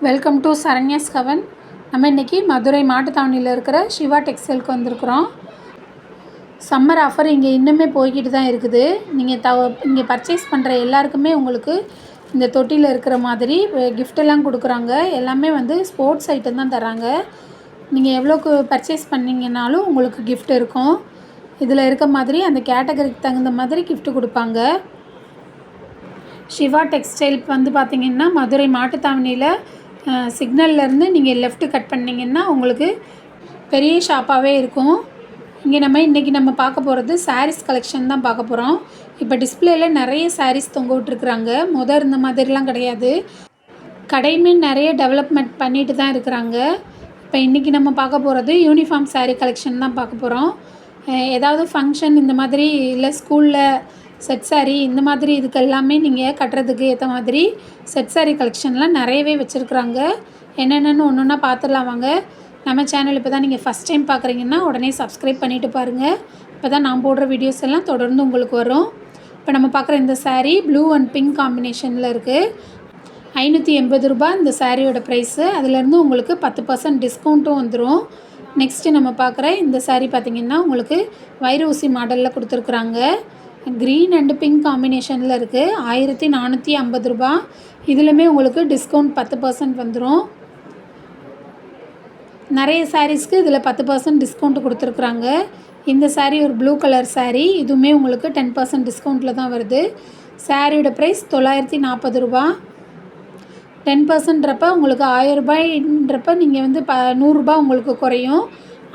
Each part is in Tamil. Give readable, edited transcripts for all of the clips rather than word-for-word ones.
வெல்கம் டு சரண்யாஸ் கவன். நம்ம இன்றைக்கி மதுரை மாட்டுத்தாவணியில் இருக்கிற சிவா டெக்ஸ்டைலுக்கு வந்திருக்கிறோம். சம்மர் ஆஃபர் இங்கே இன்னுமே போய்கிட்டு தான் இருக்குது. நீங்கள் இங்கே பர்ச்சேஸ் பண்ணுற எல்லாருக்குமே உங்களுக்கு இந்த தொட்டியில் இருக்கிற மாதிரி கிஃப்டெல்லாம் கொடுக்குறாங்க. எல்லாமே வந்து ஸ்போர்ட்ஸ் ஐட்டம் தான் தராங்க. நீங்கள் எவ்வளோக்கு பர்ச்சேஸ் பண்ணிங்கனாலும் உங்களுக்கு கிஃப்ட் இருக்கும். இதில் இருக்க மாதிரி அந்த கேட்டகரிக்கு தகுந்த மாதிரி கிஃப்ட் கொடுப்பாங்க. சிவா டெக்ஸ்டைல் வந்து பார்த்திங்கன்னா மதுரை மாட்டுத்தாவணியில் சிக்னல்லேருந்து நீங்கள் லெஃப்ட்டு கட் பண்ணிங்கன்னா உங்களுக்கு பெரிய ஷாப்பாகவே இருக்கும். இங்கே இன்றைக்கி நம்ம பார்க்க போகிறது சாரீஸ் கலெக்ஷன் தான் பார்க்க போகிறோம். இப்போ டிஸ்பிளேயில் நிறைய சாரீஸ் தொங்க விட்டுருக்குறாங்க. இருந்த மாதிரிலாம் கிடையாது. கடையுமே நிறைய டெவலப்மெண்ட் பண்ணிட்டு தான் இருக்கிறாங்க. இப்போ இன்றைக்கி நம்ம பார்க்க போகிறது யூனிஃபார்ம் சாரீ கலெக்ஷன் தான் பார்க்க போகிறோம். ஏதாவது ஃபங்க்ஷன் இந்த மாதிரி இல்லை ஸ்கூலில் செட் சாரீ இந்த மாதிரி இதுக்கு எல்லாமே நீங்கள் கட்டுறதுக்கு ஏற்ற மாதிரி செட் சாரீ கலெக்ஷன்லாம் நிறையவே வச்சுருக்குறாங்க. என்னென்னு ஒன்று ஒன்றா பார்த்துடலாம் வாங்க. நம்ம சேனல் இப்போ தான் நீங்கள் ஃபஸ்ட் டைம் பார்க்குறீங்கன்னா உடனே சப்ஸ்கிரைப் பண்ணிவிட்டு பாருங்கள். இப்போ தான் நான் போடுற வீடியோஸ் எல்லாம் தொடர்ந்து உங்களுக்கு வரும். இப்போ நம்ம பார்க்குற இந்த சாரீ ப்ளூ அண்ட் பிங்க் காம்பினேஷனில் இருக்குது. 580 ரூபா இந்த சாரியோட ப்ரைஸு. அதுலேருந்து உங்களுக்கு 10% டிஸ்கவுண்ட்டும் வந்துடும். நெக்ஸ்ட்டு நம்ம பார்க்குற இந்த சாரீ பார்த்திங்கன்னா உங்களுக்கு வைர ஊசி மாடலில் கொடுத்துருக்குறாங்க. க்ரீன் அண்டு பிங்க் காம்பினேஷனில் இருக்குது. 1450 ரூபா. இதுலையுமே உங்களுக்கு டிஸ்கவுண்ட் 10% வந்துடும். நிறைய சாரீஸ்க்கு இதில் 10% டிஸ்கவுண்ட் கொடுத்துருக்குறாங்க. இந்த சாரீ ஒரு ப்ளூ கலர் சாரீ. இதுவுமே உங்களுக்கு 10% டிஸ்கவுண்ட்டில் தான் வருது. சாரியோட ப்ரைஸ் 940 ரூபா. 10%ன்றப்ப உங்களுக்கு 1000 ரூபாய்ன்றப்ப நீங்கள் வந்து 100 ரூபா உங்களுக்கு குறையும்.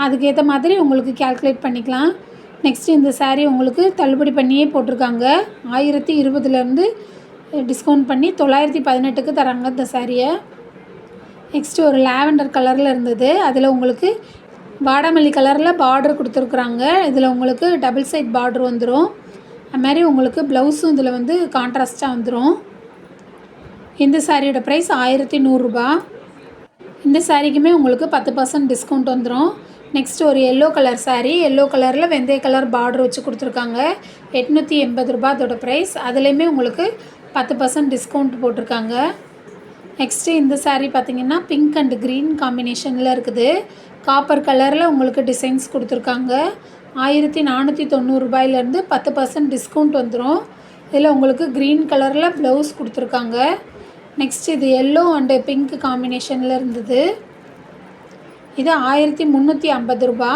அதுக்கேற்ற மாதிரி உங்களுக்கு கேல்குலேட் பண்ணிக்கலாம். நெக்ஸ்ட்டு இந்த சாரீ உங்களுக்கு தள்ளுபடி பண்ணியே போட்டிருக்காங்க. 1020லேருந்து டிஸ்கவுண்ட் பண்ணி 918க்கு தராங்க இந்த சாரியை. நெக்ஸ்ட்டு ஒரு லாவெண்டர் கலரில் இருந்தது. அதில் உங்களுக்கு வாடாமல்லி கலரில் பார்டர் கொடுத்துருக்குறாங்க. இதில் உங்களுக்கு டபுள் சைட் பார்டர் வந்துடும். அது மாதிரி உங்களுக்கு ப்ளவுஸும் இதில் வந்து கான்ட்ராஸ்ட்டாக வந்துடும். இந்த சாரியோட ப்ரைஸ் 1100 ரூபா. இந்த சாரீக்குமே உங்களுக்கு 10% டிஸ்கவுண்ட் வந்துடும். நெக்ஸ்ட் ஒரு எல்லோ கலர் சாரீ. எல்லோ கலரில் வெந்தய கலர் பார்டர் வச்சு கொடுத்துருக்காங்க. 880 ரூபா அதோட ப்ரைஸ். அதுலேயுமே உங்களுக்கு 10% டிஸ்கவுண்ட் போட்டிருக்காங்க. நெக்ஸ்ட்டு இந்த சாரீ பார்த்திங்கன்னா பிங்க் அண்ட் க்ரீன் காம்பினேஷனில் இருக்குது. காப்பர் கலரில் உங்களுக்கு டிசைன்ஸ் கொடுத்துருக்காங்க. 1490 ரூபாயிலேருந்து 10% டிஸ்கவுண்ட் வந்துடும். இதில் உங்களுக்கு க்ரீன் கலரில் ப்ளவுஸ் கொடுத்துருக்காங்க. நெக்ஸ்ட் இது எல்லோ அண்டு பிங்க் காம்பினேஷனில் இருந்தது. இது 1350 ரூபா.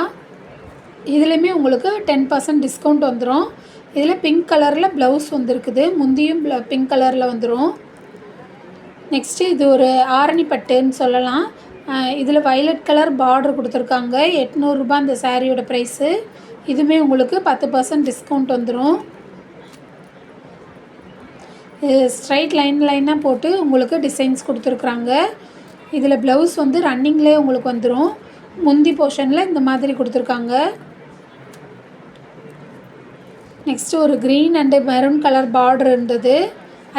இதுலேயுமே உங்களுக்கு 10% டிஸ்கவுண்ட் வந்துடும். இதில் பிங்க் கலரில் ப்ளவுஸ் வந்துருக்குது. முந்தியும் பிங்க் கலரில் வந்துடும். நெக்ஸ்ட்டு இது ஒரு ஆரணி பட்டுன்னு சொல்லலாம். இதில் வைலட் கலர் பார்டர் கொடுத்துருக்காங்க. 800 ரூபா இந்த சாரியோட ப்ரைஸு. இதுவுமே உங்களுக்கு 10% டிஸ்கவுண்ட் வந்துடும். ஸ்ட்ரைட் லைனாக போட்டு உங்களுக்கு டிசைன்ஸ் கொடுத்துருக்குறாங்க. இதில் ப்ளவுஸ் வந்து ரன்னிங்லேயே உங்களுக்கு வந்துடும். முந்தி போர்ஷனில் இந்த மாதிரி கொடுத்துருக்காங்க. நெக்ஸ்ட்டு ஒரு green and maroon colour border இருந்தது.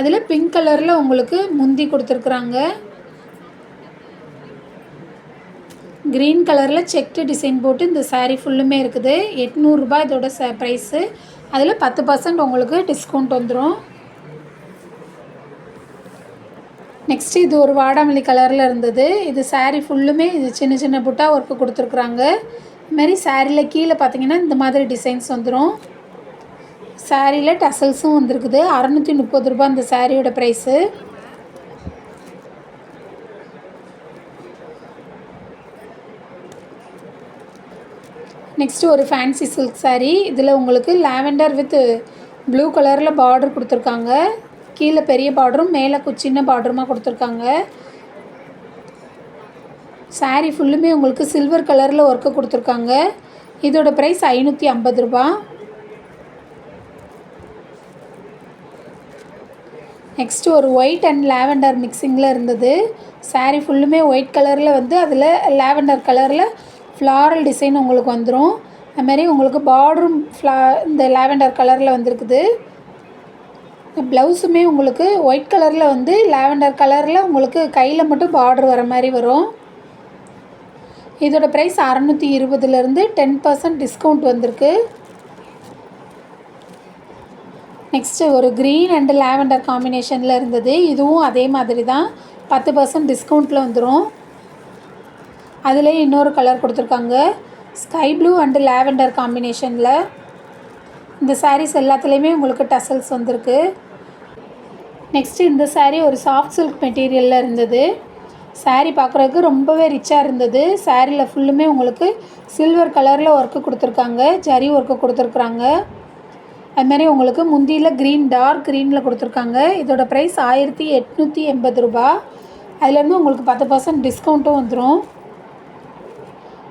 அதில் பிங்க் கலரில் உங்களுக்கு முந்தி கொடுத்துருக்குறாங்க. க்ரீன் கலரில் செக்டு டிசைன் போட்டு இந்த சாரீ ஃபுல்லுமே இருக்குது. 800 ரூபா இதோட ப்ரைஸு. அதில் 10% உங்களுக்கு டிஸ்கவுண்ட் வந்துடும். நெக்ஸ்ட்டு இது ஒரு வாடாமல்லி கலரில் இருந்தது. இது சாரீ ஃபுல்லுமே இது சின்ன சின்ன புட்டா ஒர்க்கு கொடுத்துருக்குறாங்க. இதுமாரி சாரியில் கீழே பார்த்திங்கன்னா இந்த மாதிரி டிசைன்ஸ் வந்துடும். சாரியில் டசல்ஸும் வந்துருக்குது. 630 ரூபா இந்த சாரியோட ப்ரைஸு. நெக்ஸ்ட்டு ஒரு ஃபேன்சி சில்க் சாரீ. இதில் உங்களுக்கு லாவெண்டர் வித் ப்ளூ கலரில் பார்டர் கொடுத்துருக்காங்க. கீழே பெரிய பார்டரும் மேலே சின்ன பார்டருமாக கொடுத்துருக்காங்க. சாரீ ஃபுல்லுமே உங்களுக்கு சில்வர் கலரில் ஒர்க்கு கொடுத்துருக்காங்க. இதோட ப்ரைஸ் 550 ரூபா. நெக்ஸ்ட்டு ஒரு ஒயிட் அண்ட் லாவெண்டர் மிக்சிங்கில் இருந்தது. சாரீ ஃபுல்லுமே ஒயிட் கலரில் வந்து அதில் லாவெண்டர் கலரில் ஃப்ளாரல் டிசைன் உங்களுக்கு வந்துடும். அதுமாரி உங்களுக்கு பார்டரும் இந்த லாவெண்டர் கலரில் வந்துருக்குது. ப்ளவுஸுமே உங்களுக்கு ஒயிட் கலரில் வந்து லாவெண்டர் கலரில் உங்களுக்கு கையில் மட்டும் பார்டர் வர மாதிரி வரும். இதோட ப்ரைஸ் 620லேருந்து 10% டிஸ்கவுண்ட் வந்திருக்கு. நெக்ஸ்ட்டு ஒரு க்ரீன் அண்ட் லாவெண்டர் காம்பினேஷனில் இருந்தது. இதுவும் அதே மாதிரி தான் 10% டிஸ்கவுண்ட்டில் வந்துடும். அதிலே இன்னொரு கலர் கொடுத்துருக்காங்க, ஸ்கை ப்ளூ அண்டு லாவெண்டர் காம்பினேஷனில். இந்த சாரீஸ் எல்லாத்துலேயுமே உங்களுக்கு டசல்ஸ் வந்திருக்கு. நெக்ஸ்ட்டு இந்த சாரீ ஒரு சாஃப்ட் சில்க் மெட்டீரியலில் இருந்தது. சாரீ பார்க்குறதுக்கு ரொம்பவே ரிச்சாக இருந்தது. சாரியில் ஃபுல்லுமே உங்களுக்கு சில்வர் கலரில் ஒர்க்கு கொடுத்துருக்காங்க, ஜரி ஒர்க்கு கொடுத்துருக்குறாங்க. அதுமாதிரி உங்களுக்கு முந்தியில் க்ரீன், டார்க் க்ரீனில் கொடுத்துருக்காங்க. இதோட ப்ரைஸ் 1880 ரூபா. அதுலேருந்து உங்களுக்கு 10% டிஸ்கவுண்ட்டும் வந்துடும்.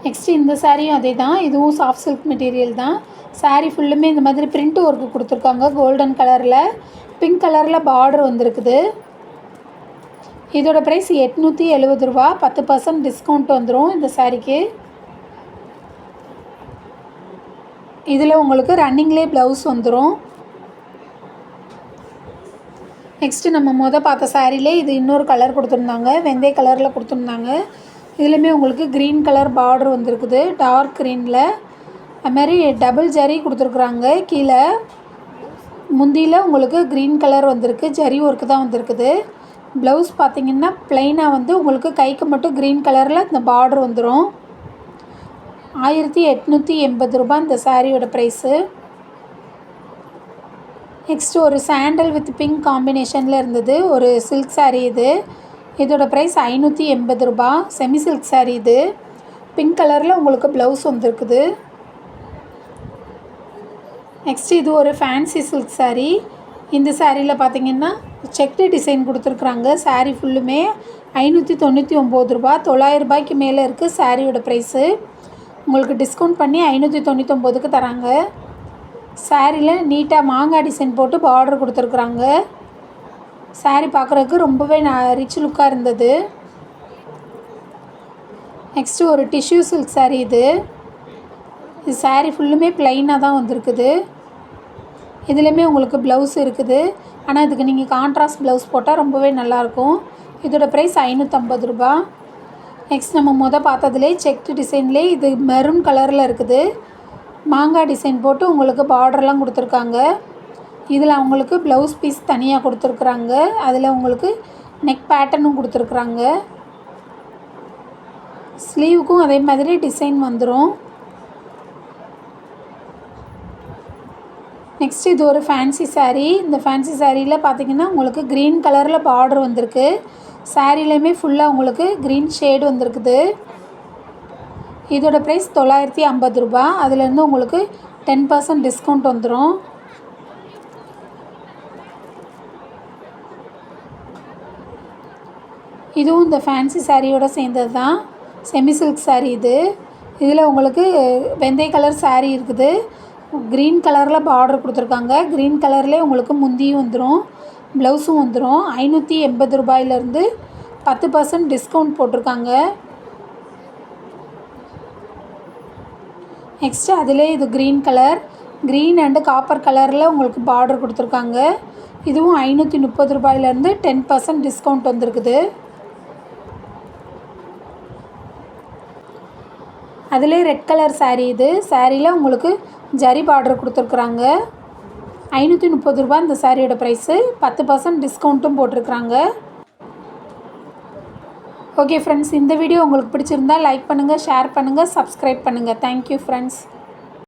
நெக்ஸ்ட்டு இந்த சாரியும் அதே தான், இதுவும் சாஃப்ட் சில்க் மெட்டீரியல் தான். சாரீ ஃபுல்லுமே இந்த மாதிரி பிரிண்ட் ஒர்க்கு கொடுத்துருக்காங்க. கோல்டன் கலரில் பிங்க் கலரில் பார்டர் வந்திருக்குது. இதோட ப்ரைஸ் 870 ரூபா. 10% டிஸ்கவுண்ட் வந்துடும் இந்த சாரீக்கு. இதில் உங்களுக்கு ரன்னிங்லேயே ப்ளவுஸ் வந்துடும். நெக்ஸ்ட்டு நம்ம பார்த்த சாரிலே இது இன்னொரு கலர் கொடுத்துருந்தாங்க, வெந்தய கலரில் கொடுத்துருந்தாங்க. இதுலேயுமே உங்களுக்கு க்ரீன் கலர் பார்டர் வந்திருக்குது, டார்க் க்ரீனில். அதுமாதிரி டபுள் ஜரி கொடுத்துருக்குறாங்க. கீழே முந்தியில் உங்களுக்கு க்ரீன் கலர் வந்திருக்கு, ஜரி ஒர்க்கு தான் வந்திருக்குது. ப்ளவுஸ் பார்த்திங்கன்னா ப்ளைனாக வந்து உங்களுக்கு கைக்கு மட்டும் க்ரீன் கலரில் இந்த பார்டர் வந்துடும். 1880 ரூபா இந்த சாரியோட ப்ரைஸு. நெக்ஸ்ட்டு ஒரு சாண்டல் வித் பிங்க் காம்பினேஷனில் இருந்தது ஒரு சில்க் சாரீ இது. இதோட ப்ரைஸ் 580 ரூபா. செமி சில்க் சாரீ இது. பிங்க் கலரில் உங்களுக்கு ப்ளவுஸ் வந்திருக்குது. நெக்ஸ்ட்டு இது ஒரு ஃபேன்சி சில்க் சாரீ. இந்த சாரியில் பார்த்திங்கன்னா செக்டு டிசைன் கொடுத்துருக்குறாங்க. சாரீ ஃபுல்லுமே 599 ரூபா. 900 ரூபாய்க்கு மேலே இருக்குது சாரியோட ப்ரைஸு. உங்களுக்கு டிஸ்கவுண்ட் பண்ணி 599க்கு தராங்க. சாரியில் நீட்டாக மாங்காய் டிசைன் போட்டு பார்டர் கொடுத்துருக்குறாங்க. சாரீ பார்க்குறதுக்கு ரொம்பவே ரிச் லுக்காக இருந்தது. நெக்ஸ்ட்டு ஒரு டிஷ்யூ சில்க் சாரீ இது. இது சாரீ ஃபுல்லுமே ப்ளைனாக தான் வந்திருக்குது. இதுலேயுமே உங்களுக்கு ப்ளவுஸ் இருக்குது, ஆனால் இதுக்கு நீங்கள் கான்ட்ராஸ்ட் ப்ளவுஸ் போட்டால் ரொம்பவே நல்லாயிருக்கும். இதோட ப்ரைஸ் 550 ரூபா. நெக்ஸ்ட் நம்ம பார்த்ததுலே செக்டு டிசைன்லேயே இது மெரூன் கலரில் இருக்குது. மாங்காய் டிசைன் போட்டு உங்களுக்கு பார்டர்லாம் கொடுத்துருக்காங்க. இதில் அவங்களுக்கு ப்ளவுஸ் பீஸ் தனியாக கொடுத்துருக்குறாங்க. அதில் உங்களுக்கு நெக் பேட்டர்னும் கொடுத்துருக்குறாங்க. ஸ்லீவுக்கும் அதே மாதிரி டிசைன் வந்துடும். நெக்ஸ்ட் இது ஒரு ஃபேன்சி சாரீ. இந்த ஃபேன்சி சாரியில் பார்த்திங்கன்னா உங்களுக்கு க்ரீன் கலரில் பார்டர் வந்திருக்கு. சாரிலையுமே ஃபுல்லாக உங்களுக்கு க்ரீன் ஷேடு வந்திருக்குது. இதோட ப்ரைஸ் 950 ரூபா. அதுலேருந்து உங்களுக்கு 10% டிஸ்கவுண்ட் வந்துடும். இதுவும் இந்த ஃபேன்சி சாரியோட சேர்ந்தது தான், செமி சில்க் சாரீ இது. இதில் உங்களுக்கு வெந்தய கலர் சாரீ இருக்குது. க்ரீன் கலரில் பார்டர் கொடுத்துருக்காங்க. க்ரீன் கலர்லேயே உங்களுக்கு முந்தியும் வந்துடும், ப்ளவுஸும் வந்துடும். 580 ரூபாயிலேருந்து 10% டிஸ்கவுண்ட் போட்டிருக்காங்க. நெக்ஸ்ட்டு அதிலே இது green colour, green and copper கலரில் உங்களுக்கு பார்டர் கொடுத்துருக்காங்க. இதுவும் 530 ரூபாயிலேருந்து 10% டிஸ்கவுண்ட் வந்திருக்குது. அதிலே ரெட் கலர் சாரீ இது. சாரியில் உங்களுக்கு ஜரி பார்டர் கொடுத்துருக்குறாங்க. 530 ரூபா இந்த சாரியோட ப்ரைஸு. 10% டிஸ்கவுண்ட்டும் போட்டிருக்குறாங்க. ஓகே ஃப்ரெண்ட்ஸ், இந்த வீடியோ உங்களுக்கு பிடிச்சிருந்தால் லைக் பண்ணுங்கள், ஷேர் பண்ணுங்கள், சப்ஸ்கிரைப் பண்ணுங்கள். Thank you friends.